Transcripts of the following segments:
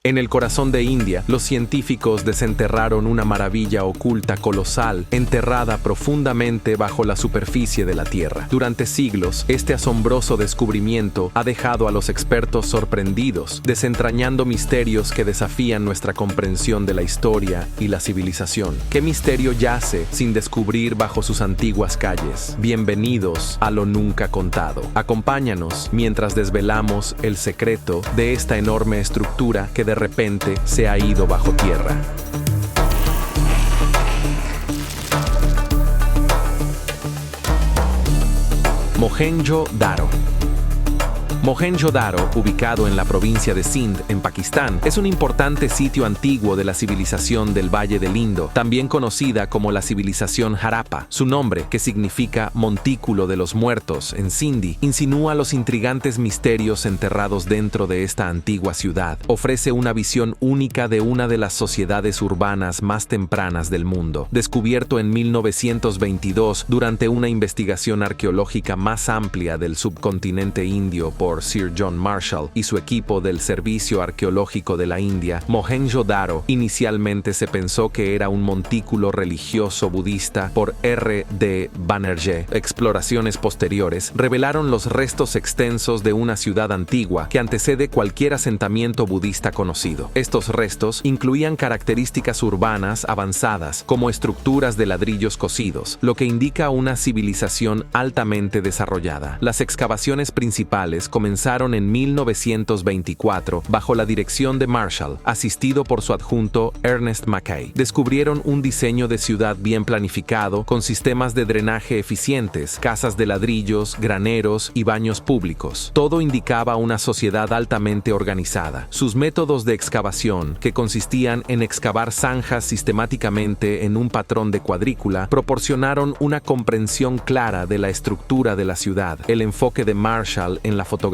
En el corazón de India, los científicos desenterraron una maravilla oculta colosal, enterrada profundamente bajo la superficie de la Tierra. Durante siglos, este asombroso descubrimiento ha dejado a los expertos sorprendidos, desentrañando misterios que desafían nuestra comprensión de la historia y la civilización. ¿Qué misterio yace sin descubrir bajo sus antiguas calles? Bienvenidos a lo nunca contado. Acompáñanos mientras desvelamos el secreto de esta enorme estructura que de repente se ha ido bajo tierra. Mohenjo-Daro. Mohenjo-Daro, ubicado en la provincia de Sindh, en Pakistán, es un importante sitio antiguo de la civilización del Valle del Indo, también conocida como la civilización Harappa. Su nombre, que significa Montículo de los Muertos en sindhi, insinúa los intrigantes misterios enterrados dentro de esta antigua ciudad. Ofrece una visión única de una de las sociedades urbanas más tempranas del mundo. Descubierto en 1922 durante una investigación arqueológica más amplia del subcontinente indio por Sir John Marshall y su equipo del Servicio Arqueológico de la India, Mohenjo-Daro inicialmente se pensó que era un montículo religioso budista por R. D. Banerjee. Exploraciones posteriores revelaron los restos extensos de una ciudad antigua que antecede cualquier asentamiento budista conocido. Estos restos incluían características urbanas avanzadas, como estructuras de ladrillos cocidos, lo que indica una civilización altamente desarrollada. Las excavaciones principales comenzaron en 1924 bajo la dirección de Marshall, asistido por su adjunto Ernest Mackay. Descubrieron un diseño de ciudad bien planificado, con sistemas de drenaje eficientes, casas de ladrillos, graneros y baños públicos. Todo indicaba una sociedad altamente organizada. Sus métodos de excavación, que consistían en excavar zanjas sistemáticamente en un patrón de cuadrícula, proporcionaron una comprensión clara de la estructura de la ciudad. El enfoque de Marshall en la fotografía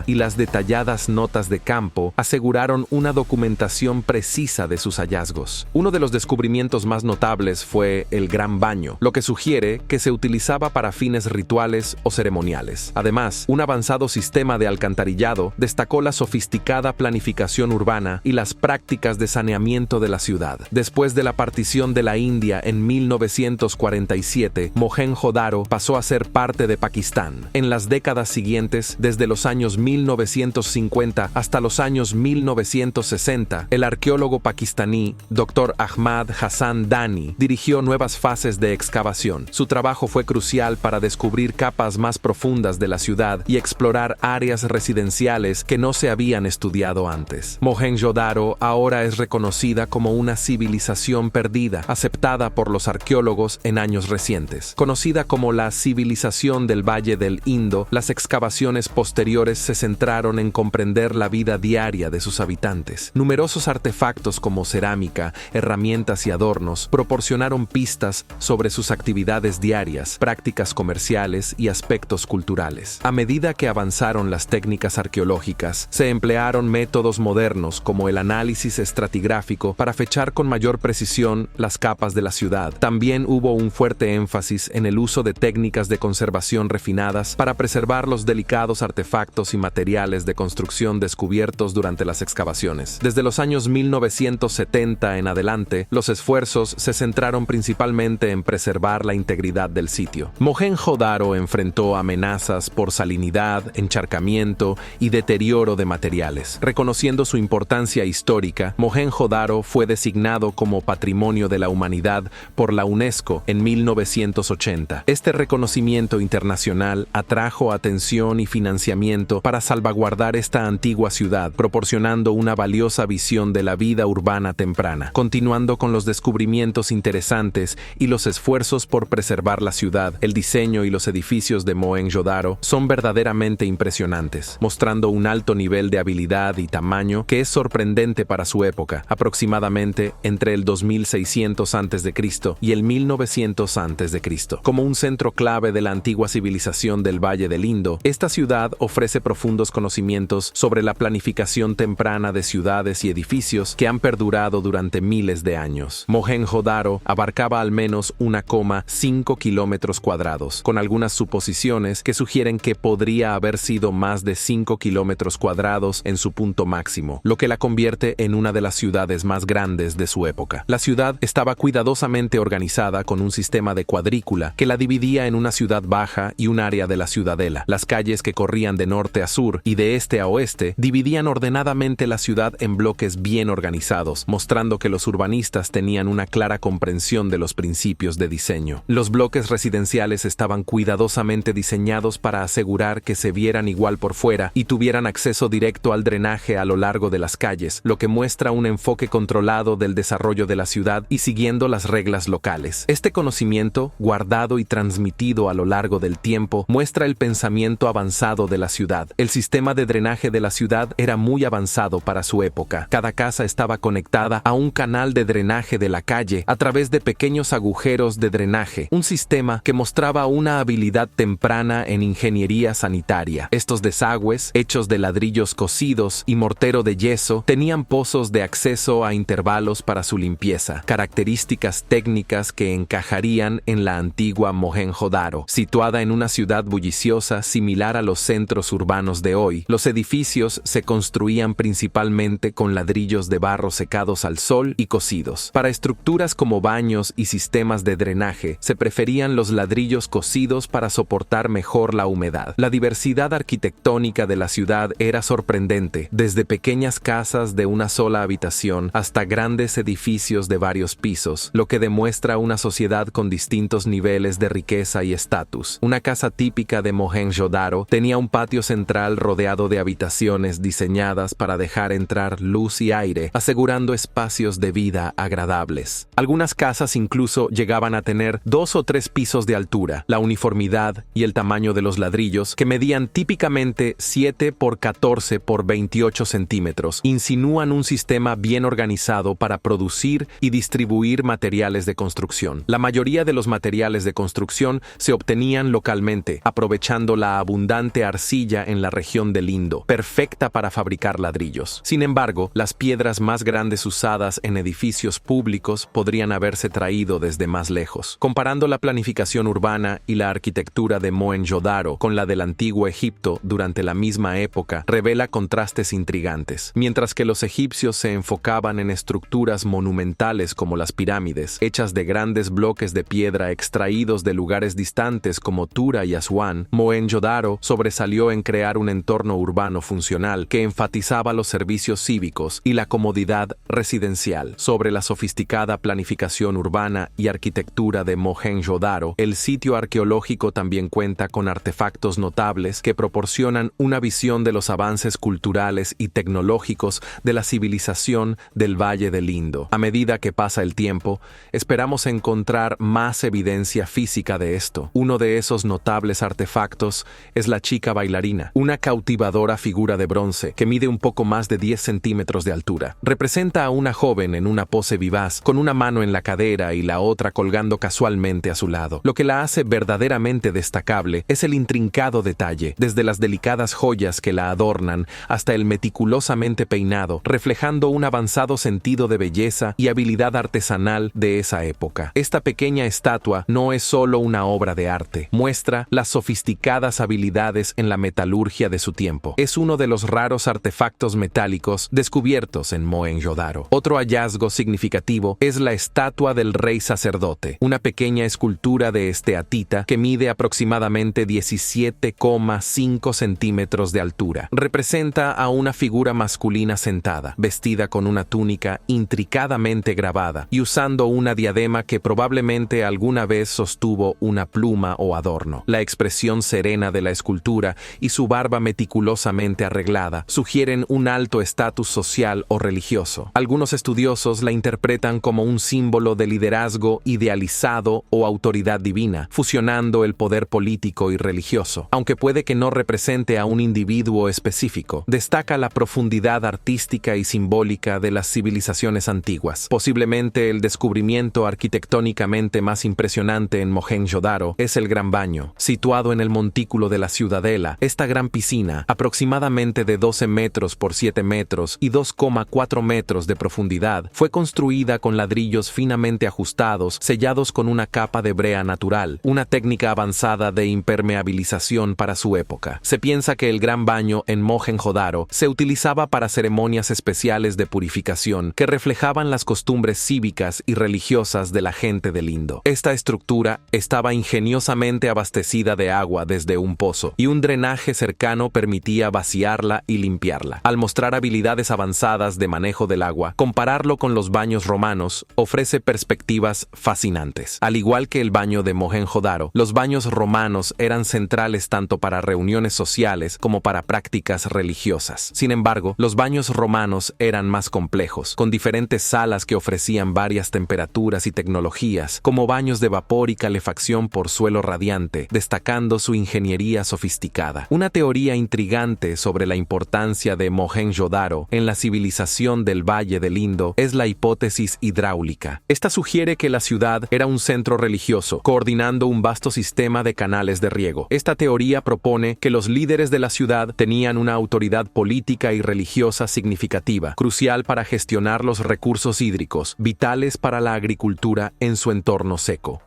y las detalladas notas de campo aseguraron una documentación precisa de sus hallazgos. Uno de los descubrimientos más notables fue el Gran Baño, lo que sugiere que se utilizaba para fines rituales o ceremoniales. Además, un avanzado sistema de alcantarillado destacó la sofisticada planificación urbana y las prácticas de saneamiento de la ciudad. Después de la partición de la India en 1947, Mohenjo-Daro pasó a ser parte de Pakistán. En las décadas siguientes, desde los años 1950 hasta los años 1960, el arqueólogo pakistaní Dr. Ahmad Hassan Dani dirigió nuevas fases de excavación. Su trabajo fue crucial para descubrir capas más profundas de la ciudad y explorar áreas residenciales que no se habían estudiado antes. Mohenjo-Daro ahora es reconocida como una civilización perdida, aceptada por los arqueólogos en años recientes. Conocida como la civilización del Valle del Indo, las excavaciones posteriores se centraron en comprender la vida diaria de sus habitantes. Numerosos artefactos como cerámica, herramientas y adornos proporcionaron pistas sobre sus actividades diarias, prácticas comerciales y aspectos culturales. A medida que avanzaron las técnicas arqueológicas, se emplearon métodos modernos como el análisis estratigráfico para fechar con mayor precisión las capas de la ciudad. También hubo un fuerte énfasis en el uso de técnicas de conservación refinadas para preservar los delicados artefactos y materiales de construcción descubiertos durante las excavaciones. Desde los años 1970 en adelante, los esfuerzos se centraron principalmente en preservar la integridad del sitio. Mohenjo-Daro enfrentó amenazas por salinidad, encharcamiento y deterioro de materiales. Reconociendo su importancia histórica, Mohenjo-Daro fue designado como Patrimonio de la Humanidad por la UNESCO en 1980. Este reconocimiento internacional atrajo atención y financiamiento para salvaguardar esta antigua ciudad, proporcionando una valiosa visión de la vida urbana temprana. Continuando con los descubrimientos interesantes y los esfuerzos por preservar la ciudad, el diseño y los edificios de Mohenjo-Daro son verdaderamente impresionantes, mostrando un alto nivel de habilidad y tamaño que es sorprendente para su época, aproximadamente entre el 2600 a.C. y el 1900 a.C. Como un centro clave de la antigua civilización del Valle del Indo, esta ciudad ofrece ofrece profundos conocimientos sobre la planificación temprana de ciudades y edificios que han perdurado durante miles de años. Mohenjo-Daro abarcaba al menos 1,5 kilómetros cuadrados, con algunas suposiciones que sugieren que podría haber sido más de 5 kilómetros cuadrados en su punto máximo, lo que la convierte en una de las ciudades más grandes de su época. La ciudad estaba cuidadosamente organizada con un sistema de cuadrícula que la dividía en una ciudad baja y un área de la ciudadela. Las calles que corrían de norte a sur y de este a oeste dividían ordenadamente la ciudad en bloques bien organizados, mostrando que los urbanistas tenían una clara comprensión de los principios de diseño. Los bloques residenciales estaban cuidadosamente diseñados para asegurar que se vieran igual por fuera y tuvieran acceso directo al drenaje a lo largo de las calles, lo que muestra un enfoque controlado del desarrollo de la ciudad y siguiendo las reglas locales. Este conocimiento, guardado y transmitido a lo largo del tiempo, muestra el pensamiento avanzado de la ciudad. El sistema de drenaje de la ciudad era muy avanzado para su época. Cada casa estaba conectada a un canal de drenaje de la calle a través de pequeños agujeros de drenaje, un sistema que mostraba una habilidad temprana en ingeniería sanitaria. Estos desagües, hechos de ladrillos cocidos y mortero de yeso, tenían pozos de acceso a intervalos para su limpieza, características técnicas que encajarían en la antigua Mohenjo-Daro. Situada en una ciudad bulliciosa similar a los centros urbanos de hoy, los edificios se construían principalmente con ladrillos de barro secados al sol y cocidos. Para estructuras como baños y sistemas de drenaje, se preferían los ladrillos cocidos para soportar mejor la humedad. La diversidad arquitectónica de la ciudad era sorprendente, desde pequeñas casas de una sola habitación hasta grandes edificios de varios pisos, lo que demuestra una sociedad con distintos niveles de riqueza y estatus. Una casa típica de Mohenjo-Daro tenía un patio central rodeado de habitaciones diseñadas para dejar entrar luz y aire, asegurando espacios de vida agradables. Algunas casas incluso llegaban a tener 2 o 3 pisos de altura. La uniformidad y el tamaño de los ladrillos, que medían típicamente 7 por 14 por 28 centímetros, insinúan un sistema bien organizado para producir y distribuir materiales de construcción. La mayoría de los materiales de construcción se obtenían localmente, aprovechando la abundante arcilla en la región del Indo, perfecta para fabricar ladrillos. Sin embargo, las piedras más grandes usadas en edificios públicos podrían haberse traído desde más lejos. Comparando la planificación urbana y la arquitectura de Mohenjo-Daro con la del antiguo Egipto durante la misma época, revela contrastes intrigantes. Mientras que los egipcios se enfocaban en estructuras monumentales como las pirámides, hechas de grandes bloques de piedra extraídos de lugares distantes como Tura y Asuán, Mohenjo-Daro sobresalió en crear un entorno urbano funcional que enfatizaba los servicios cívicos y la comodidad residencial. Sobre la sofisticada planificación urbana y arquitectura de Mohenjo-Daro, el sitio arqueológico también cuenta con artefactos notables que proporcionan una visión de los avances culturales y tecnológicos de la civilización del Valle del Indo. A medida que pasa el tiempo, esperamos encontrar más evidencia física de esto. Uno de esos notables artefactos es la chica bailarina, una cautivadora figura de bronce que mide un poco más de 10 centímetros de altura. Representa a una joven en una pose vivaz, con una mano en la cadera y la otra colgando casualmente a su lado. Lo que la hace verdaderamente destacable es el intrincado detalle, desde las delicadas joyas que la adornan hasta el meticulosamente peinado, reflejando un avanzado sentido de belleza y habilidad artesanal de esa época. Esta pequeña estatua no es solo una obra de arte, muestra las sofisticadas habilidades en la metalurgia de su tiempo. Es uno de los raros artefactos metálicos descubiertos en Mohenjo-Daro. Otro hallazgo significativo es la estatua del rey sacerdote, una pequeña escultura de esteatita que mide aproximadamente 17,5 centímetros de altura. Representa a una figura masculina sentada, vestida con una túnica intricadamente grabada y usando una diadema que probablemente alguna vez sostuvo una pluma o adorno. La expresión serena de la escultura y su barba meticulosamente arreglada sugieren un alto estatus social o religioso. Algunos estudiosos la interpretan como un símbolo de liderazgo idealizado o autoridad divina, fusionando el poder político y religioso. Aunque puede que no represente a un individuo específico, destaca la profundidad artística y simbólica de las civilizaciones antiguas. Posiblemente el descubrimiento arquitectónicamente más impresionante en Mohenjo-Daro es el Gran Baño, situado en el montículo de la ciudadela escala, esta gran piscina, aproximadamente de 12 metros por 7 metros y 2,4 metros de profundidad, fue construida con ladrillos finamente ajustados, sellados con una capa de brea natural, una técnica avanzada de impermeabilización para su época. Se piensa que el Gran Baño en Mohenjo-Daro se utilizaba para ceremonias especiales de purificación que reflejaban las costumbres cívicas y religiosas de la gente del Indo. Esta estructura estaba ingeniosamente abastecida de agua desde un pozo, y un drenaje cercano permitía vaciarla y limpiarla. Al mostrar habilidades avanzadas de manejo del agua, compararlo con los baños romanos ofrece perspectivas fascinantes. Al igual que el baño de Mohenjo-Daro, los baños romanos eran centrales tanto para reuniones sociales como para prácticas religiosas. Sin embargo, los baños romanos eran más complejos, con diferentes salas que ofrecían varias temperaturas y tecnologías, como baños de vapor y calefacción por suelo radiante, destacando su ingeniería sofisticada. Una teoría intrigante sobre la importancia de Mohenjo-Daro en la civilización del Valle del Indo es la hipótesis hidráulica. Esta sugiere que la ciudad era un centro religioso, coordinando un vasto sistema de canales de riego. Esta teoría propone que los líderes de la ciudad tenían una autoridad política y religiosa significativa, crucial para gestionar los recursos hídricos, vitales para la agricultura en su entorno seco.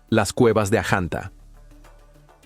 Las cuevas de Ajanta.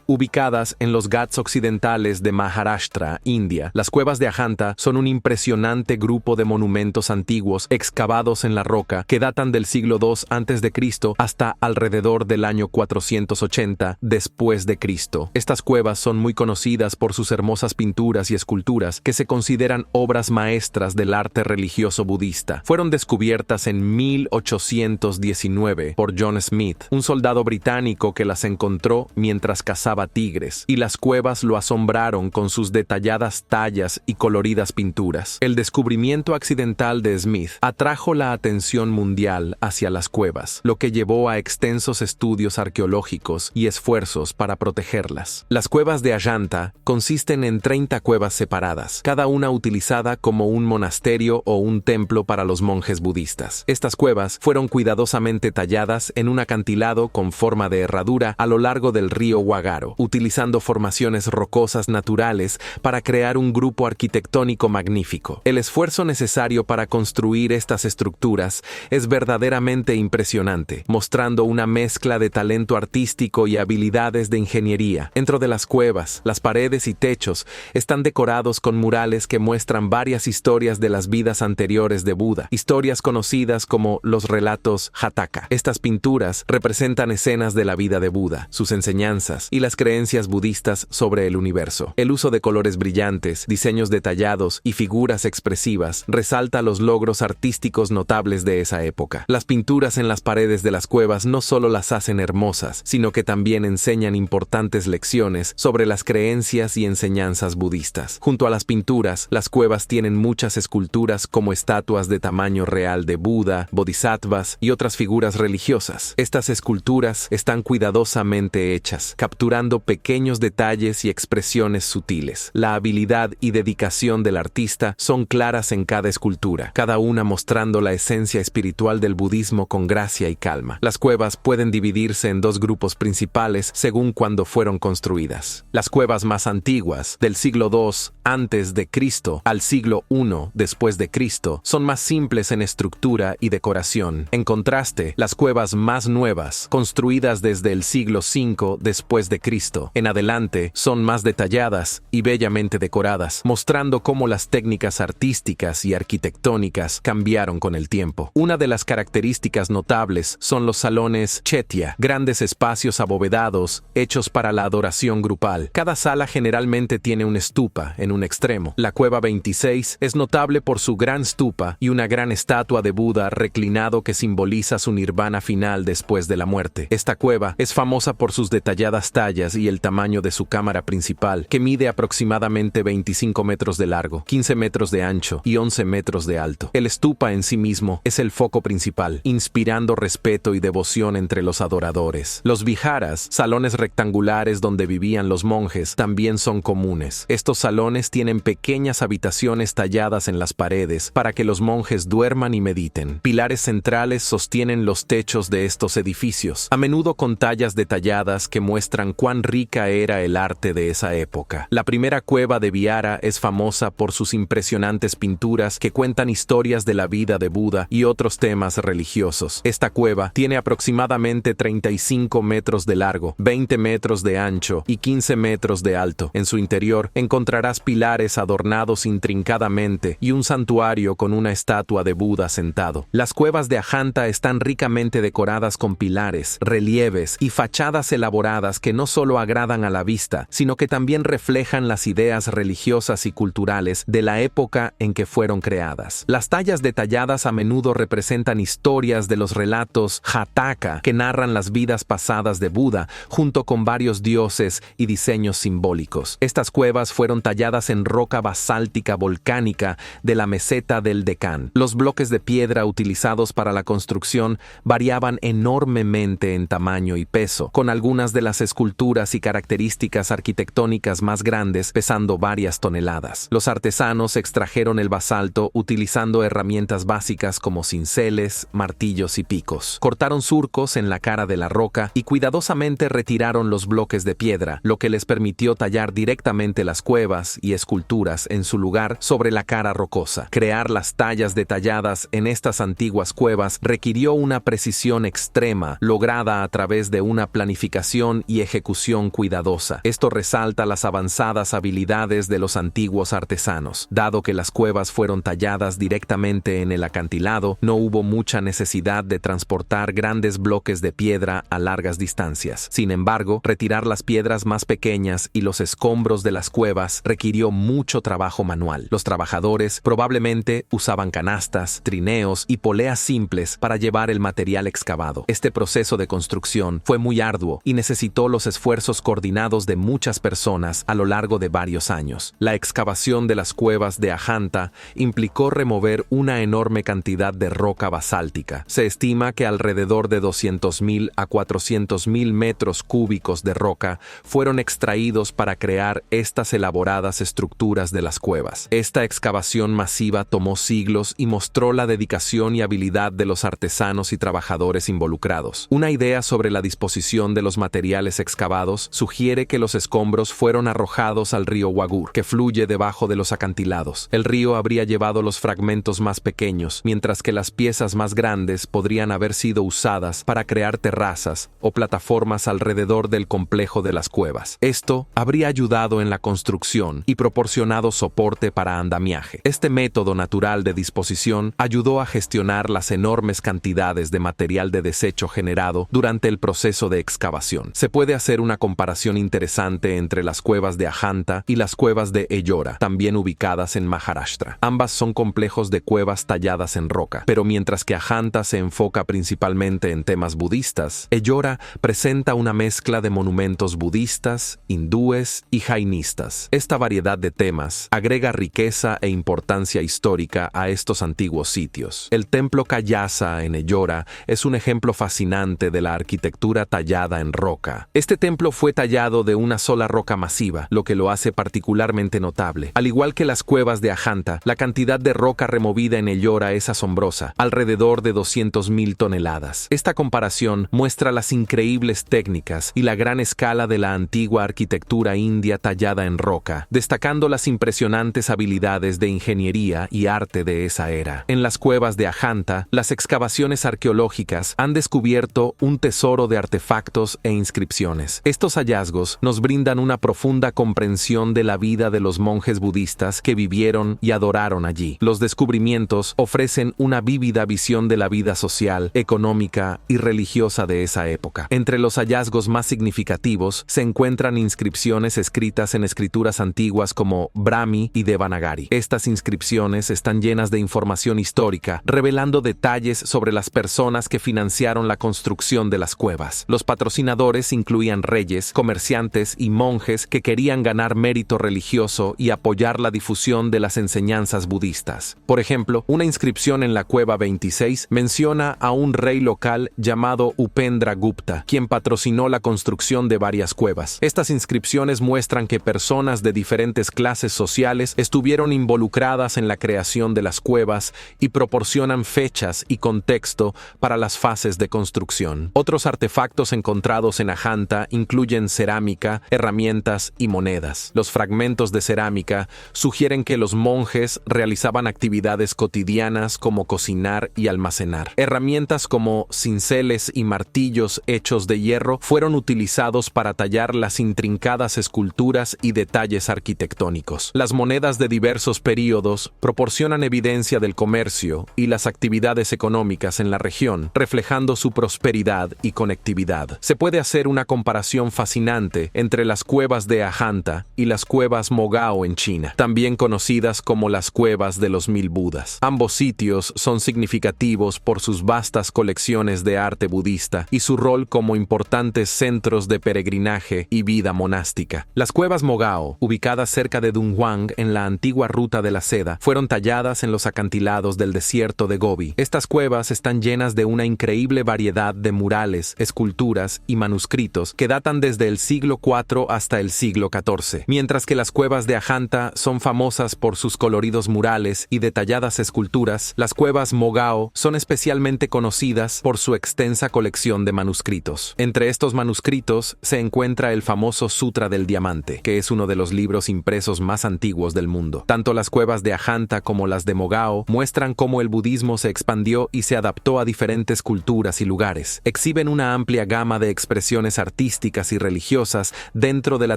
Ubicadas en los Ghats occidentales de Maharashtra, India, las cuevas de Ajanta son un impresionante grupo de monumentos antiguos excavados en la roca que datan del siglo II a.C. hasta alrededor del año 480 después de Cristo. Estas cuevas son muy conocidas por sus hermosas pinturas y esculturas que se consideran obras maestras del arte religioso budista. Fueron descubiertas en 1819 por John Smith, un soldado británico que las encontró mientras cazaba tigres, y las cuevas lo asombraron con sus detalladas tallas y coloridas pinturas. El descubrimiento accidental de Smith atrajo la atención mundial hacia las cuevas, lo que llevó a extensos estudios arqueológicos y esfuerzos para protegerlas. Las cuevas de Ajanta consisten en 30 cuevas separadas, cada una utilizada como un monasterio o un templo para los monjes budistas. Estas cuevas fueron cuidadosamente talladas en un acantilado con forma de herradura a lo largo del río Wagaro, utilizando formaciones rocosas naturales para crear un grupo arquitectónico magnífico. El esfuerzo necesario para construir estas estructuras es verdaderamente impresionante, mostrando una mezcla de talento artístico y habilidades de ingeniería. Dentro de las cuevas, las paredes y techos están decorados con murales que muestran varias historias de las vidas anteriores de Buda, historias conocidas como los relatos Jataka. Estas pinturas representan escenas de la vida de Buda, sus enseñanzas y las creencias budistas sobre el universo. El uso de colores brillantes, diseños detallados y figuras expresivas resalta los logros artísticos notables de esa época. Las pinturas en las paredes de las cuevas no solo las hacen hermosas, sino que también enseñan importantes lecciones sobre las creencias y enseñanzas budistas. Junto a las pinturas, las cuevas tienen muchas esculturas como estatuas de tamaño real de Buda, bodhisattvas y otras figuras religiosas. Estas esculturas están cuidadosamente hechas, capturando pequeños detalles y expresiones sutiles. La habilidad y dedicación del artista son claras en cada escultura, cada una mostrando la esencia espiritual del budismo con gracia y calma. Las cuevas pueden dividirse en dos grupos principales según cuándo fueron construidas. Las cuevas más antiguas, del siglo II antes de Cristo al siglo I después de Cristo, son más simples en estructura y decoración. En contraste, las cuevas más nuevas, construidas desde el siglo V después de Cristo en adelante, son más detalladas y bellamente decoradas, mostrando cómo las técnicas artísticas y arquitectónicas cambiaron con el tiempo. Una de las características notables son los salones Chetya, grandes espacios abovedados hechos para la adoración grupal. Cada sala generalmente tiene un stupa en un extremo. La cueva 26 es notable por su gran stupa y una gran estatua de Buda reclinado que simboliza su nirvana final después de la muerte. Esta cueva es famosa por sus detalladas tallas y el tamaño de su cámara principal, que mide aproximadamente 25 metros de largo, 15 metros de ancho y 11 metros de alto. El stupa en sí mismo es el foco principal, inspirando respeto y devoción entre los adoradores. Los viharas, salones rectangulares donde vivían los monjes, también son comunes. Estos salones tienen pequeñas habitaciones talladas en las paredes para que los monjes duerman y mediten. Pilares centrales sostienen los techos de estos edificios, a menudo con tallas detalladas que muestran cuán cuán rica era el arte de esa época. La primera cueva de Viara es famosa por sus impresionantes pinturas que cuentan historias de la vida de Buda y otros temas religiosos. Esta cueva tiene aproximadamente 35 metros de largo, 20 metros de ancho y 15 metros de alto. En su interior encontrarás pilares adornados intrincadamente y un santuario con una estatua de Buda sentado. Las cuevas de Ajanta están ricamente decoradas con pilares, relieves y fachadas elaboradas que no solo agradan a la vista, sino que también reflejan las ideas religiosas y culturales de la época en que fueron creadas. Las tallas detalladas a menudo representan historias de los relatos Jataka que narran las vidas pasadas de Buda, junto con varios dioses y diseños simbólicos. Estas cuevas fueron talladas en roca basáltica volcánica de la meseta del Deccan. Los bloques de piedra utilizados para la construcción variaban enormemente en tamaño y peso, con algunas de las esculturas y características arquitectónicas más grandes pesando varias toneladas. Los artesanos extrajeron el basalto utilizando herramientas básicas como cinceles, martillos y picos. Cortaron surcos en la cara de la roca y cuidadosamente retiraron los bloques de piedra, lo que les permitió tallar directamente las cuevas y esculturas en su lugar sobre la cara rocosa. Crear las tallas detalladas en estas antiguas cuevas requirió una precisión extrema, lograda a través de una planificación y ejecución cuidadosa. Esto resalta las avanzadas habilidades de los antiguos artesanos. Dado que las cuevas fueron talladas directamente en el acantilado, no hubo mucha necesidad de transportar grandes bloques de piedra a largas distancias. Sin embargo, retirar las piedras más pequeñas y los escombros de las cuevas requirió mucho trabajo manual. Los trabajadores probablemente usaban canastas, trineos y poleas simples para llevar el material excavado. Este proceso de construcción fue muy arduo y necesitó los esfuerzos coordinados de muchas personas a lo largo de varios años. La excavación de las cuevas de Ajanta implicó remover una enorme cantidad de roca basáltica. Se estima que alrededor de 200.000 a 400.000 metros cúbicos de roca fueron extraídos para crear estas elaboradas estructuras de las cuevas. Esta excavación masiva tomó siglos y mostró la dedicación y habilidad de los artesanos y trabajadores involucrados. Una idea sobre la disposición de los materiales excavados sugiere que los escombros fueron arrojados al río Wagur, que fluye debajo de los acantilados. El río habría llevado los fragmentos más pequeños, mientras que las piezas más grandes podrían haber sido usadas para crear terrazas o plataformas alrededor del complejo de las cuevas. Esto habría ayudado en la construcción y proporcionado soporte para andamiaje. Este método natural de disposición ayudó a gestionar las enormes cantidades de material de desecho generado durante el proceso de excavación. Se puede hacer una comparación interesante entre las cuevas de Ajanta y las cuevas de Ellora, también ubicadas en Maharashtra. Ambas son complejos de cuevas talladas en roca, pero mientras que Ajanta se enfoca principalmente en temas budistas, Ellora presenta una mezcla de monumentos budistas, hindúes y jainistas. Esta variedad de temas agrega riqueza e importancia histórica a estos antiguos sitios. El templo Kayasa en Ellora es un ejemplo fascinante de la arquitectura tallada en roca. Este templo fue tallado de una sola roca masiva, lo que lo hace particularmente notable. Al igual que las cuevas de Ajanta, la cantidad de roca removida en Ellora es asombrosa, alrededor de 200.000 toneladas. Esta comparación muestra las increíbles técnicas y la gran escala de la antigua arquitectura india tallada en roca, destacando las impresionantes habilidades de ingeniería y arte de esa era. En las cuevas de Ajanta, las excavaciones arqueológicas han descubierto un tesoro de artefactos e inscripciones. Estos hallazgos nos brindan una profunda comprensión de la vida de los monjes budistas que vivieron y adoraron allí. Los descubrimientos ofrecen una vívida visión de la vida social, económica y religiosa de esa época. Entre los hallazgos más significativos se encuentran inscripciones escritas en escrituras antiguas como Brahmi y Devanagari. Estas inscripciones están llenas de información histórica, revelando detalles sobre las personas que financiaron la construcción de las cuevas. Los patrocinadores incluían reyes, comerciantes y monjes que querían ganar mérito religioso y apoyar la difusión de las enseñanzas budistas. Por ejemplo, una inscripción en la cueva 26 menciona a un rey local llamado Upendra Gupta, quien patrocinó la construcción de varias cuevas. Estas inscripciones muestran que personas de diferentes clases sociales estuvieron involucradas en la creación de las cuevas y proporcionan fechas y contexto para las fases de construcción. Otros artefactos encontrados en Ajanta incluyen cerámica, herramientas y monedas. Los fragmentos de cerámica sugieren que los monjes realizaban actividades cotidianas como cocinar y almacenar. Herramientas como cinceles y martillos hechos de hierro fueron utilizados para tallar las intrincadas esculturas y detalles arquitectónicos. Las monedas de diversos períodos proporcionan evidencia del comercio y las actividades económicas en la región, reflejando su prosperidad y conectividad. Se puede hacer una comparación fascinante entre las cuevas de Ajanta y las cuevas Mogao en China, también conocidas como las cuevas de los 1000 Budas. Ambos sitios son significativos por sus vastas colecciones de arte budista y su rol como importantes centros de peregrinaje y vida monástica. Las cuevas Mogao, ubicadas cerca de Dunhuang en la antigua ruta de la seda, fueron talladas en los acantilados del desierto de Gobi. Estas cuevas están llenas de una increíble variedad de murales, esculturas y manuscritos que datan desde el siglo IV hasta el siglo XIV, mientras que las cuevas de Ajanta son famosas por sus coloridos murales y detalladas esculturas. Las cuevas Mogao son especialmente conocidas por su extensa colección de manuscritos. Entre estos manuscritos se encuentra el famoso Sutra del Diamante, que es uno de los libros impresos más antiguos del mundo. Tanto las cuevas de Ajanta como las de Mogao muestran cómo el budismo se expandió y se adaptó a diferentes culturas y lugares. Exhiben una amplia gama de expresiones artísticas y religiosas dentro de la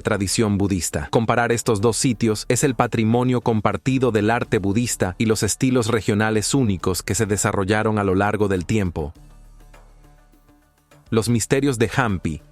tradición budista. Comparar estos dos sitios es el patrimonio compartido del arte budista y los estilos regionales únicos que se desarrollaron a lo largo del tiempo. Los misterios de Hampi,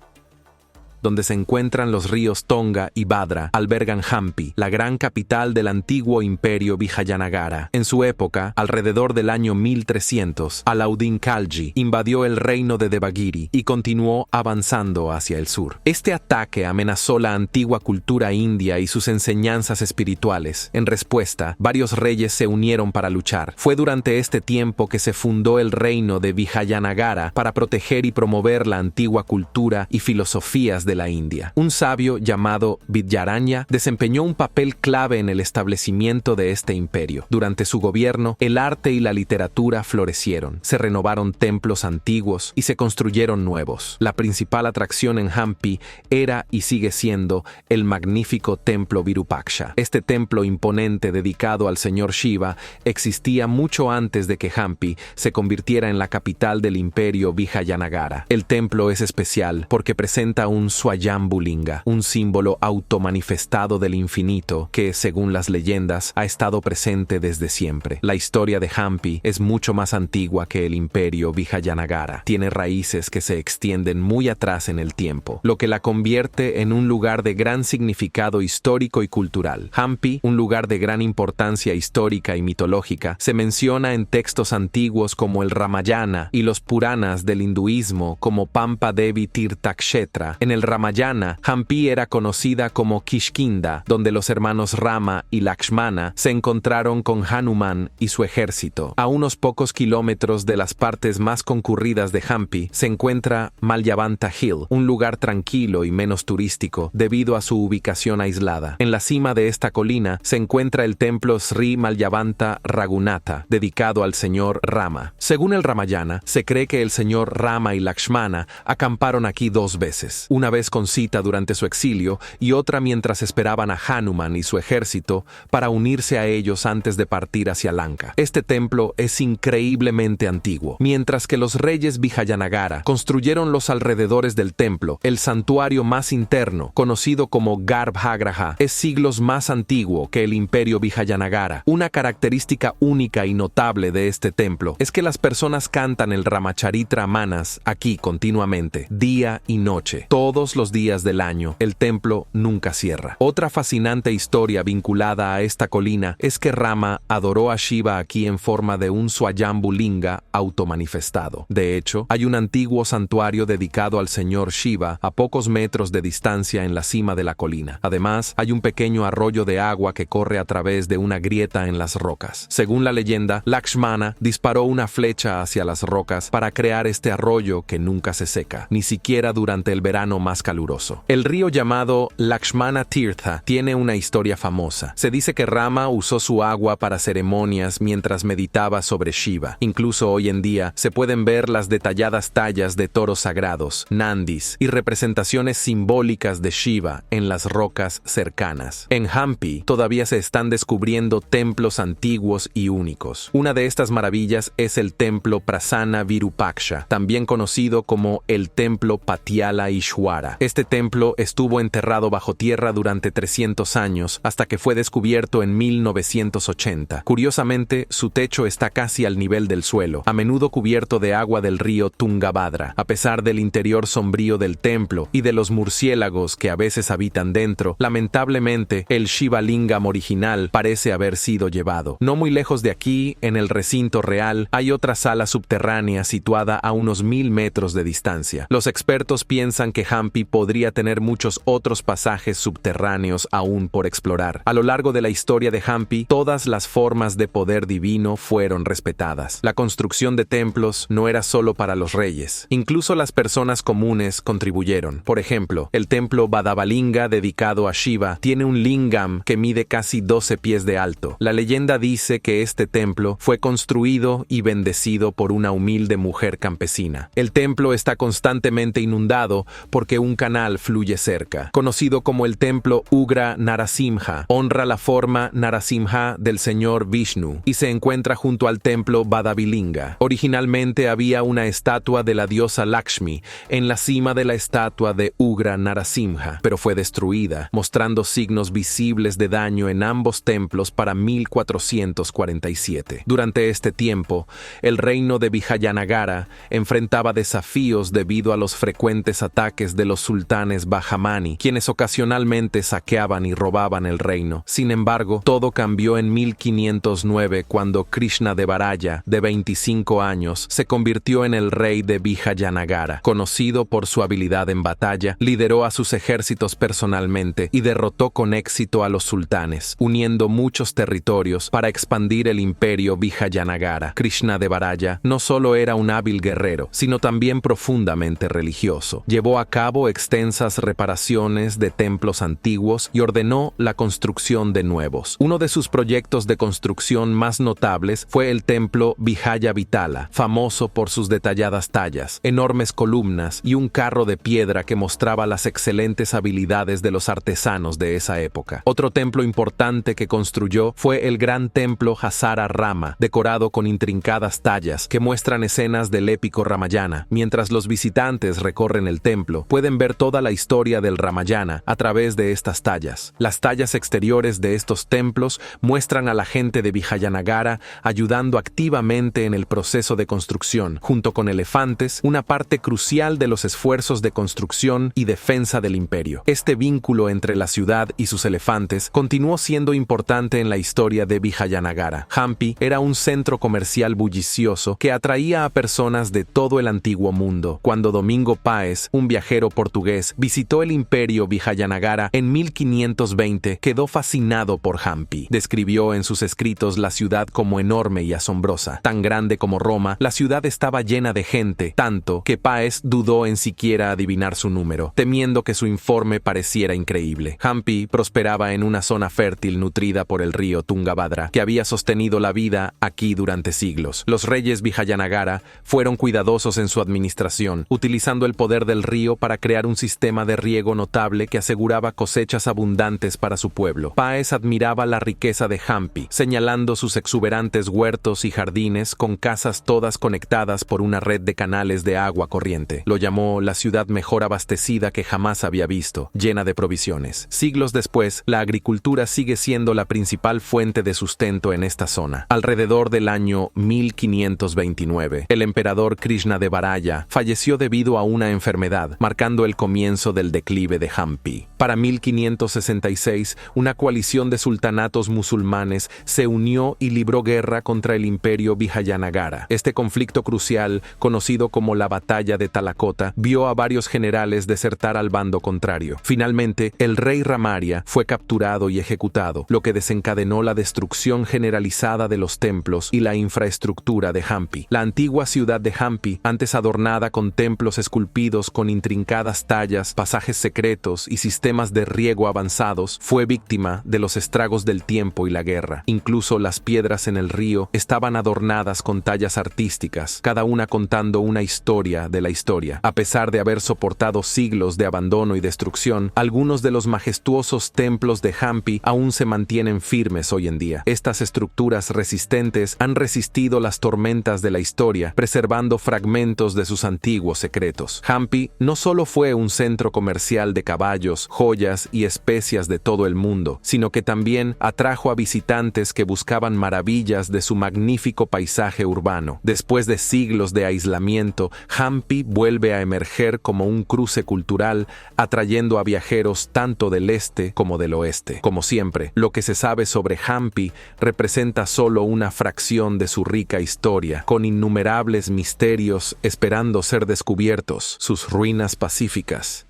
donde se encuentran los ríos Tonga y Bhadra, albergan Hampi, la gran capital del antiguo imperio Vijayanagara. En su época, alrededor del año 1300, Alauddin Khalji invadió el reino de Devagiri y continuó avanzando hacia el sur. Este ataque amenazó la antigua cultura india y sus enseñanzas espirituales. En respuesta, varios reyes se unieron para luchar. Fue durante este tiempo que se fundó el reino de Vijayanagara para proteger y promover la antigua cultura y filosofías de la India. Un sabio llamado Vidyaranya desempeñó un papel clave en el establecimiento de este imperio. Durante su gobierno, el arte y la literatura florecieron. Se renovaron templos antiguos y se construyeron nuevos. La principal atracción en Hampi era y sigue siendo el magnífico templo Virupaksha. Este templo imponente dedicado al señor Shiva existía mucho antes de que Hampi se convirtiera en la capital del imperio Vijayanagara. El templo es especial porque presenta un Swayambhu Linga, un símbolo automanifestado del infinito que, según las leyendas, ha estado presente desde siempre. La historia de Hampi es mucho más antigua que el imperio Vijayanagara. Tiene raíces que se extienden muy atrás en el tiempo, lo que la convierte en un lugar de gran significado histórico y cultural. Hampi, un lugar de gran importancia histórica y mitológica, se menciona en textos antiguos como el Ramayana y los Puranas del hinduismo como Pampa Devi Tirthakshetra. En el Ramayana, Hampi era conocida como Kishkinda, donde los hermanos Rama y Lakshmana se encontraron con Hanuman y su ejército. A unos pocos kilómetros de las partes más concurridas de Hampi se encuentra Malyavanta Hill, un lugar tranquilo y menos turístico debido a su ubicación aislada. En la cima de esta colina se encuentra el templo Sri Malyavanta Raghunatha, dedicado al señor Rama. Según el Ramayana, se cree que el señor Rama y Lakshmana acamparon aquí 2 veces. Una vez con Sita durante su exilio y otra mientras esperaban a Hanuman y su ejército para unirse a ellos antes de partir hacia Lanka. Este templo es increíblemente antiguo. Mientras que los reyes Vijayanagara construyeron los alrededores del templo, el santuario más interno, conocido como Garbhagraha, es siglos más antiguo que el imperio Vijayanagara. Una característica única y notable de este templo es que las personas cantan el Ramacharitra Manas aquí continuamente, día y noche, todos los días del año. El templo nunca cierra. Otra fascinante historia vinculada a esta colina es que Rama adoró a Shiva aquí en forma de un Swayambhu Linga automanifestado. De hecho, hay un antiguo santuario dedicado al señor Shiva a pocos metros de distancia en la cima de la colina. Además, hay un pequeño arroyo de agua que corre a través de una grieta en las rocas. Según la leyenda, Lakshmana disparó una flecha hacia las rocas para crear este arroyo que nunca se seca, ni siquiera durante el verano más más caluroso. El río llamado Lakshmana Tirtha tiene una historia famosa. Se dice que Rama usó su agua para ceremonias mientras meditaba sobre Shiva. Incluso hoy en día se pueden ver las detalladas tallas de toros sagrados, nandis y representaciones simbólicas de Shiva en las rocas cercanas. En Hampi todavía se están descubriendo templos antiguos y únicos. Una de estas maravillas es el templo Prasanna Virupaksha, también conocido como el templo Patiala Ishwara. Este templo estuvo enterrado bajo tierra durante 300 años hasta que fue descubierto en 1980. Curiosamente, su techo está casi al nivel del suelo, a menudo cubierto de agua del río Tungabhadra. A pesar del interior sombrío del templo y de los murciélagos que a veces habitan dentro, lamentablemente el Shiva Lingam original parece haber sido llevado. No muy lejos de aquí, en el recinto real, hay otra sala subterránea situada a unos 1000 metros de distancia. Los expertos piensan que Hampi podría tener muchos otros pasajes subterráneos aún por explorar. A lo largo de la historia de Hampi, todas las formas de poder divino fueron respetadas. La construcción de templos no era solo para los reyes. Incluso las personas comunes contribuyeron. Por ejemplo, el templo Badavalinga dedicado a Shiva tiene un lingam que mide casi 12 pies de alto. La leyenda dice que este templo fue construido y bendecido por una humilde mujer campesina. El templo está constantemente inundado porque un canal fluye cerca. Conocido como el templo Ugra Narasimha, honra la forma Narasimha del señor Vishnu y se encuentra junto al templo Badavalinga. Originalmente había una estatua de la diosa Lakshmi en la cima de la estatua de Ugra Narasimha, pero fue destruida, mostrando signos visibles de daño en ambos templos para 1447. Durante este tiempo, el reino de Vijayanagara enfrentaba desafíos debido a los frecuentes ataques de los sultanes Bahamani, quienes ocasionalmente saqueaban y robaban el reino. Sin embargo, todo cambió en 1509 cuando Krishnadevaraya, de 25 años, se convirtió en el rey de Vijayanagara. Conocido por su habilidad en batalla, lideró a sus ejércitos personalmente y derrotó con éxito a los sultanes, uniendo muchos territorios para expandir el imperio Vijayanagara. Krishnadevaraya no solo era un hábil guerrero, sino también profundamente religioso. Llevó a cabo extensas reparaciones de templos antiguos y ordenó la construcción de nuevos. Uno de sus proyectos de construcción más notables fue el templo Vijaya Vitala, famoso por sus detalladas tallas, enormes columnas y un carro de piedra que mostraba las excelentes habilidades de los artesanos de esa época. Otro templo importante que construyó fue el gran templo Hasara Rama, decorado con intrincadas tallas que muestran escenas del épico Ramayana. Mientras los visitantes recorren el templo, pueden ver toda la historia del Ramayana a través de estas tallas. Las tallas exteriores de estos templos muestran a la gente de Vijayanagara ayudando activamente en el proceso de construcción, junto con elefantes, una parte crucial de los esfuerzos de construcción y defensa del imperio. Este vínculo entre la ciudad y sus elefantes continuó siendo importante en la historia de Vijayanagara. Hampi era un centro comercial bullicioso que atraía a personas de todo el antiguo mundo. Cuando Domingo Páez, un viajero portugués, visitó el imperio Vijayanagara en 1520, quedó fascinado por Hampi. Describió en sus escritos la ciudad como enorme y asombrosa. Tan grande como Roma, la ciudad estaba llena de gente, tanto que Páez dudó en siquiera adivinar su número, temiendo que su informe pareciera increíble. Hampi prosperaba en una zona fértil nutrida por el río Tungabhadra, que había sostenido la vida aquí durante siglos. Los reyes Vijayanagara fueron cuidadosos en su administración, utilizando el poder del río para crear un sistema de riego notable que aseguraba cosechas abundantes para su pueblo. Páez admiraba la riqueza de Hampi, señalando sus exuberantes huertos y jardines con casas todas conectadas por una red de canales de agua corriente. Lo llamó la ciudad mejor abastecida que jamás había visto, llena de provisiones. Siglos después, la agricultura sigue siendo la principal fuente de sustento en esta zona. Alrededor del año 1529, el emperador Krishnadevaraya falleció debido a una enfermedad, marcando el comienzo del declive de Hampi. Para 1566, una coalición de sultanatos musulmanes se unió y libró guerra contra el imperio Vijayanagara. Este conflicto crucial, conocido como la Batalla de Talakota, vio a varios generales desertar al bando contrario. Finalmente, el rey Ramaria fue capturado y ejecutado, lo que desencadenó la destrucción generalizada de los templos y la infraestructura de Hampi. La antigua ciudad de Hampi, antes adornada con templos esculpidos con intrincadas intrincadas tallas, pasajes secretos y sistemas de riego avanzados, fue víctima de los estragos del tiempo y la guerra. Incluso las piedras en el río estaban adornadas con tallas artísticas, cada una contando una historia de la historia. A pesar de haber soportado siglos de abandono y destrucción, algunos de los majestuosos templos de Hampi aún se mantienen firmes hoy en día. Estas estructuras resistentes han resistido las tormentas de la historia, preservando fragmentos de sus antiguos secretos. Hampi no solo fue un centro comercial de caballos, joyas y especias de todo el mundo, sino que también atrajo a visitantes que buscaban maravillas de su magnífico paisaje urbano. Después de siglos de aislamiento, Hampi vuelve a emerger como un cruce cultural, atrayendo a viajeros tanto del este como del oeste. Como siempre, lo que se sabe sobre Hampi representa solo una fracción de su rica historia, con innumerables misterios esperando ser descubiertos, sus ruinas pacíficas.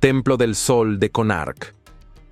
Templo del Sol de Konark.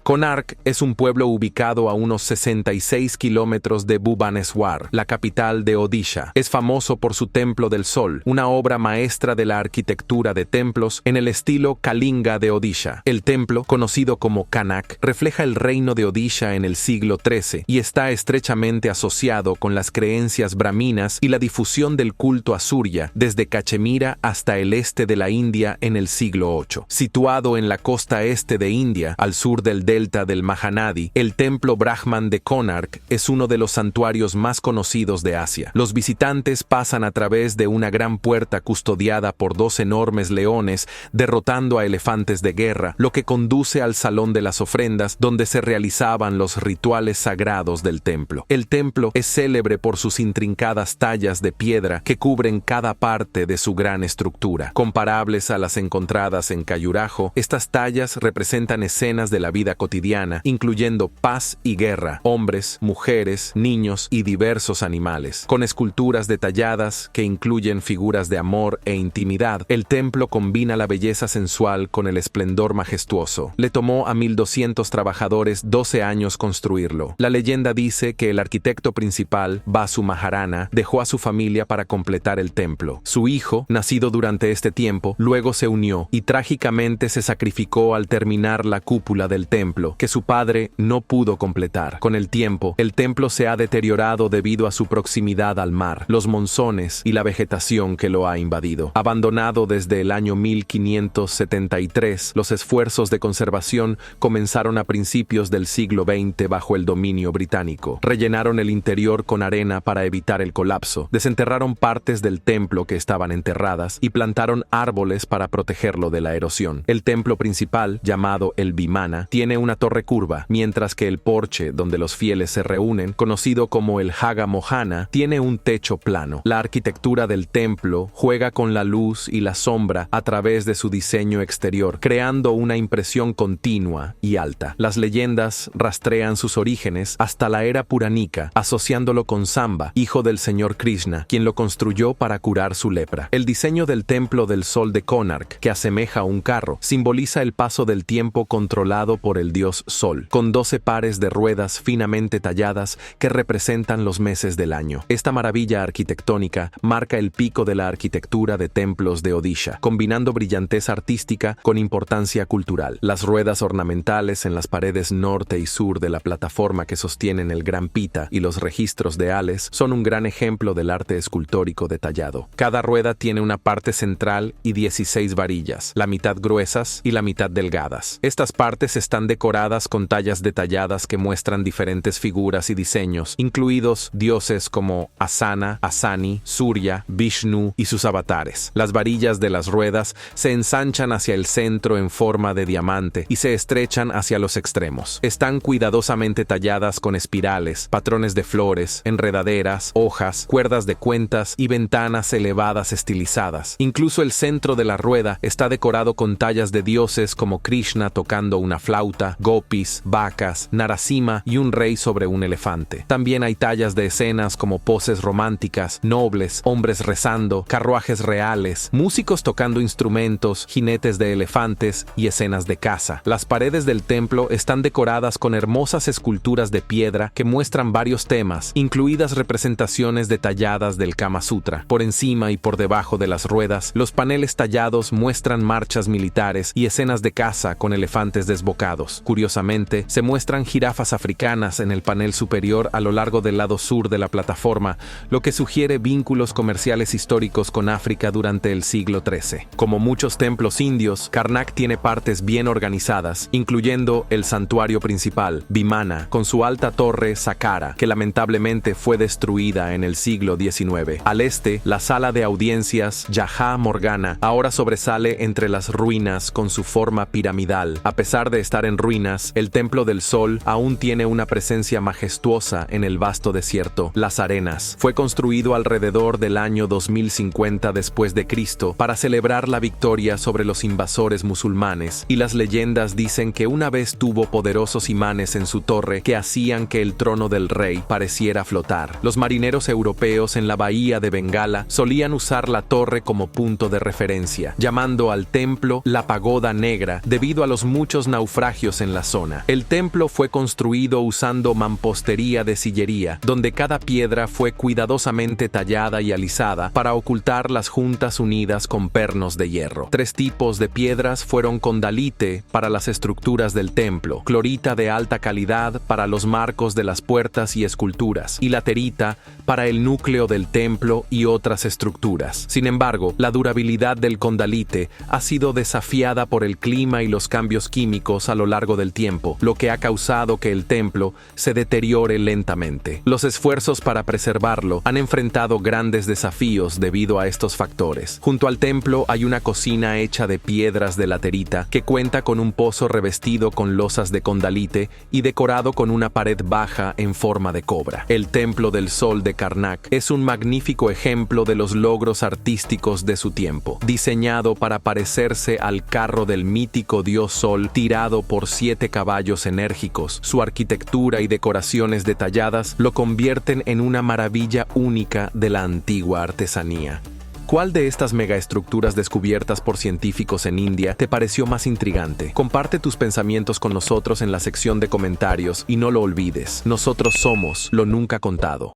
Konark es un pueblo ubicado a unos 66 kilómetros de Bhubaneswar, la capital de Odisha. Es famoso por su Templo del Sol, una obra maestra de la arquitectura de templos en el estilo Kalinga de Odisha. El templo, conocido como Kanak, refleja el reino de Odisha en el siglo XIII y está estrechamente asociado con las creencias brahminas y la difusión del culto a Surya desde Cachemira hasta el este de la India en el siglo VIII. Situado en la costa este de India, al sur del delta del Mahanadi, el templo Brahman de Konark es uno de los santuarios más conocidos de Asia. Los visitantes pasan a través de una gran puerta custodiada por dos enormes leones derrotando a elefantes de guerra, lo que conduce al salón de las ofrendas donde se realizaban los rituales sagrados del templo. El templo es célebre por sus intrincadas tallas de piedra que cubren cada parte de su gran estructura. Comparables a las encontradas en Khajuraho, estas tallas representan escenas de la vida cotidiana, incluyendo paz y guerra, hombres, mujeres, niños y diversos animales. Con esculturas detalladas que incluyen figuras de amor e intimidad, el templo combina la belleza sensual con el esplendor majestuoso. Le tomó a 1,200 trabajadores 12 años construirlo. La leyenda dice que el arquitecto principal, Vasu Maharana, dejó a su familia para completar el templo. Su hijo, nacido durante este tiempo, luego se unió y trágicamente se sacrificó al terminar la cúpula del templo, que su padre no pudo completar. Con el tiempo, el templo se ha deteriorado debido a su proximidad al mar, los monzones y la vegetación que lo ha invadido. Abandonado desde el año 1573, los esfuerzos de conservación comenzaron a principios del siglo XX bajo el dominio británico. Rellenaron el interior con arena para evitar el colapso, desenterraron partes del templo que estaban enterradas y plantaron árboles para protegerlo de la erosión. El templo principal, llamado el Vimana, tiene una torre curva, mientras que el porche donde los fieles se reúnen, conocido como el Haga Mohana, tiene un techo plano. La arquitectura del templo juega con la luz y la sombra a través de su diseño exterior, creando una impresión continua y alta. Las leyendas rastrean sus orígenes hasta la era puranica, asociándolo con Samba, hijo del señor Krishna, quien lo construyó para curar su lepra. El diseño del Templo del Sol de Konark, que asemeja a un carro, simboliza el paso del tiempo controlado por el dios Sol, con 12 pares de ruedas finamente talladas que representan los meses del año. Esta maravilla arquitectónica marca el pico de la arquitectura de templos de Odisha, combinando brillantez artística con importancia cultural. Las ruedas ornamentales en las paredes norte y sur de la plataforma que sostienen el Gran Pita y los registros de Ales son un gran ejemplo del arte escultórico detallado. Cada rueda tiene una parte central y 16 varillas, la mitad gruesas y la mitad delgadas. Estas partes están decoradas con tallas detalladas que muestran diferentes figuras y diseños, incluidos dioses como Asana, Asani, Surya, Vishnu y sus avatares. Las varillas de las ruedas se ensanchan hacia el centro en forma de diamante y se estrechan hacia los extremos. Están cuidadosamente talladas con espirales, patrones de flores, enredaderas, hojas, cuerdas de cuentas y ventanas elevadas estilizadas. Incluso el centro de la rueda está decorado con tallas de dioses como Krishna tocando una flauta, Devata, gopis, vacas, Narasimha y un rey sobre un elefante. También hay tallas de escenas como poses románticas, nobles, hombres rezando, carruajes reales, músicos tocando instrumentos, jinetes de elefantes y escenas de caza. Las paredes del templo están decoradas con hermosas esculturas de piedra que muestran varios temas, incluidas representaciones detalladas del Kama Sutra. Por encima y por debajo de las ruedas, los paneles tallados muestran marchas militares y escenas de caza con elefantes desbocados. Curiosamente, se muestran jirafas africanas en el panel superior a lo largo del lado sur de la plataforma, lo que sugiere vínculos comerciales históricos con África durante el siglo XIII. Como muchos templos indios, Karnak tiene partes bien organizadas, incluyendo el santuario principal, Vimana, con su alta torre Sakkara, que lamentablemente fue destruida en el siglo XIX. Al este, la sala de audiencias Jaha Morgana ahora sobresale entre las ruinas con su forma piramidal. A pesar de estar en ruinas, el Templo del Sol aún tiene una presencia majestuosa en el vasto desierto. Las Arenas fue construido alrededor del año 2050 después de Cristo para celebrar la victoria sobre los invasores musulmanes, y las leyendas dicen que una vez tuvo poderosos imanes en su torre que hacían que el trono del rey pareciera flotar. Los marineros europeos en la bahía de Bengala solían usar la torre como punto de referencia, llamando al templo la Pagoda Negra debido a los muchos naufragios en la zona. El templo fue construido usando mampostería de sillería, donde cada piedra fue cuidadosamente tallada y alisada para ocultar las juntas unidas con pernos de hierro. 3 tipos de piedras fueron condalite para las estructuras del templo, clorita de alta calidad para los marcos de las puertas y esculturas, y laterita para el núcleo del templo y otras estructuras. Sin embargo, la durabilidad del condalite ha sido desafiada por el clima y los cambios químicos a lo largo del tiempo, lo que ha causado que el templo se deteriore lentamente. Los esfuerzos para preservarlo han enfrentado grandes desafíos debido a estos factores. Junto al templo hay una cocina hecha de piedras de laterita que cuenta con un pozo revestido con losas de condalite y decorado con una pared baja en forma de cobra. El Templo del Sol de Karnak es un magnífico ejemplo de los logros artísticos de su tiempo. Diseñado para parecerse al carro del mítico dios Sol tirado por 7 caballos enérgicos, su arquitectura y decoraciones detalladas lo convierten en una maravilla única de la antigua artesanía. ¿Cuál de estas megaestructuras descubiertas por científicos en India te pareció más intrigante? Comparte tus pensamientos con nosotros en la sección de comentarios y no lo olvides, nosotros somos lo nunca contado.